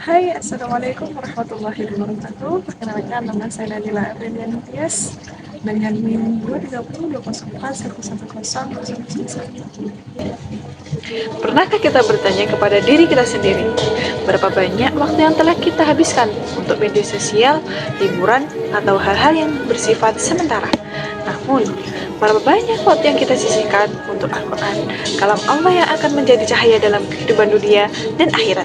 Hai, Assalamualaikum warahmatullahi wabarakatuh. Perkenalkan, nama saya Nadila Aprilian Tias dengan NIM 230204110. Pernahkah kita bertanya kepada diri kita sendiri, berapa banyak waktu yang telah kita habiskan untuk media sosial, hiburan, atau hal-hal yang bersifat sementara? Namun, berapa banyak waktu yang kita sisihkan untuk Al-Quran, kalam Allah yang akan menjadi cahaya dalam kehidupan dunia dan akhirat?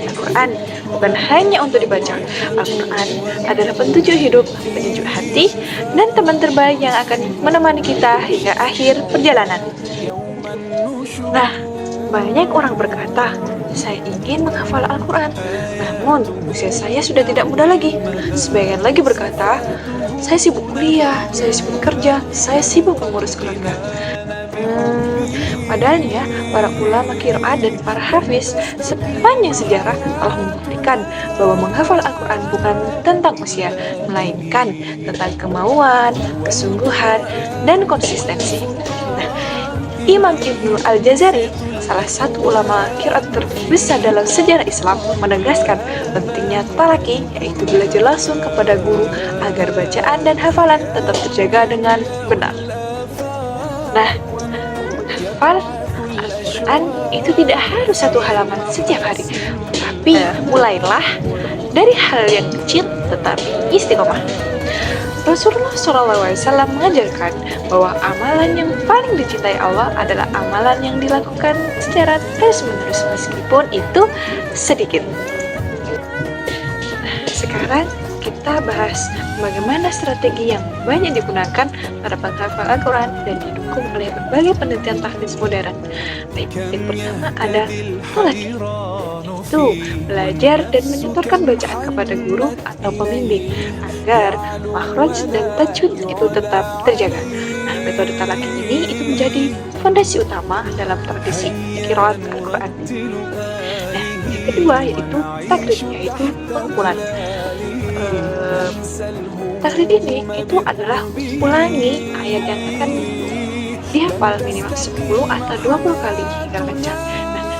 Al-Quran bukan hanya untuk dibaca. Al-Quran adalah petunjuk hidup, penyejuk hati, dan teman terbaik yang akan menemani kita hingga akhir perjalanan. Nah, banyak orang berkata, saya ingin menghafal Al-Quran, namun usia saya sudah tidak muda lagi. Sebagian lagi berkata, saya sibuk kuliah, saya sibuk kerja, saya sibuk mengurus keluarga. Padahal ya, para ulama qiraat dan para hafiz sepanjang sejarah telah membuktikan bahwa menghafal Al-Quran bukan tentang usia, melainkan tentang kemauan, kesungguhan, dan konsistensi. Imam Ibnu Al-Jazari, salah satu ulama qiraat terbesar dalam sejarah Islam, menegaskan pentingnya talaki, yaitu belajar langsung kepada guru agar bacaan dan hafalan tetap terjaga dengan benar. Nah, menghafal Al-Quran itu tidak harus satu halaman setiap hari, tapi mulailah dari hal yang kecil tetapi istiqomah. Rasulullah SAW mengajarkan bahwa amalan yang paling dicintai Allah adalah amalan yang dilakukan secara terus-menerus meskipun itu sedikit. Sekarang kita bahas bagaimana strategi yang banyak digunakan para penghafal Al-Quran dan didukung oleh berbagai penelitian tahfiz modern. Baik, yang pertama ada talaki, yaitu belajar dan menyetorkan bacaan kepada guru atau pembimbing agar makhraj dan tajwid itu tetap terjaga. Nah, metode talaki ini itu menjadi fondasi utama dalam tradisi qiraat Al-Quran. Nah, yang kedua yaitu takrib, yaitu pengumpulan. Takrib ini itu adalah ulangi ayat yang akan dihafal minimal 10 atau 20 kali hingga lancar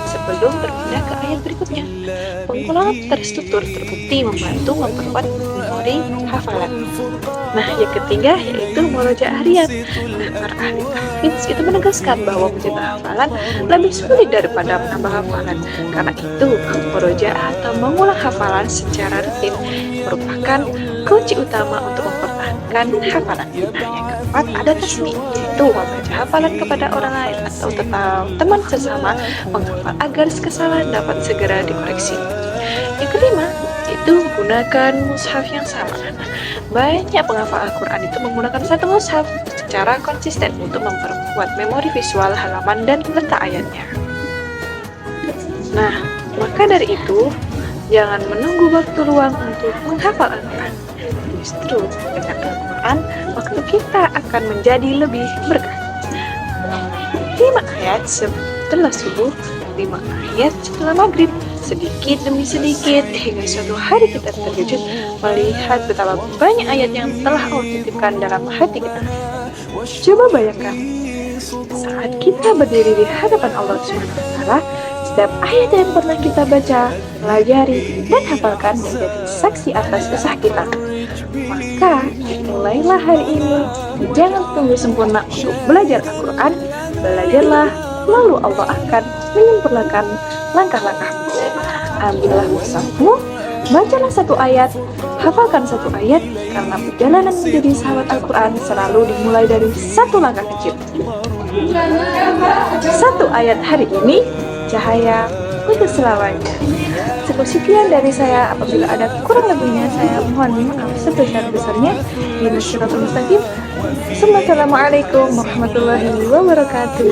sebelum berpindah ke ayat berikutnya. Pengulangan terstruktur terbukti membantu memperkuat memori hafalan. Nah, yang ketiga yaitu murojaah harian. Nah, para ahli tahfiz itu menegaskan bahwa mencetak hafalan lebih sulit daripada menambah hafalan. Karena itu, murojaah atau mengulang hafalan secara rutin merupakan kunci utama untuk mempertahankan hafalan. Nah, yang keempat ada tasmi, yaitu membaca hafalan kepada orang lain atau teman sesama menghafal agar kesalahan dapat segera dikoreksi. Yang kelima, itu menggunakan mushaf yang sama. Nah, banyak penghafal Al-Quran itu menggunakan satu mushaf secara konsisten untuk memperkuat memori visual halaman dan letak ayatnya. Nah, maka dari itu, jangan menunggu waktu luang untuk menghafal Al-Quran. Justru dengan Al-Quran, waktu kita akan menjadi lebih berkah. 5 ayat setelah subuh, 5 ayat setelah maghrib, sedikit demi sedikit hingga suatu hari kita terkejut melihat betapa banyak ayat yang telah Allah titipkan dalam hati kita. Coba bayangkan, saat kita berdiri di hadapan Allah SWT, setiap ayat yang pernah kita baca, pelajari, dan hafalkan menjadi saksi atas usaha kita. Maka, mulailah hari ini. Jangan tunggu sempurna untuk belajar Al-Quran. Belajarlah, lalu Allah akan menyempurnakan langkah-langkahmu. Ambillah mushafmu, bacalah satu ayat, hafalkan satu ayat, karena perjalanan menjadi sahabat Al-Quran selalu dimulai dari satu langkah kecil. Satu ayat hari ini, cahaya untuk selamanya. Cukup sekian dari saya. Apabila ada kurang lebihnya, saya mohon maaf sebesar-besarnya. Ini Shiratul Mustaqim. Assalamualaikum warahmatullahi wabarakatuh.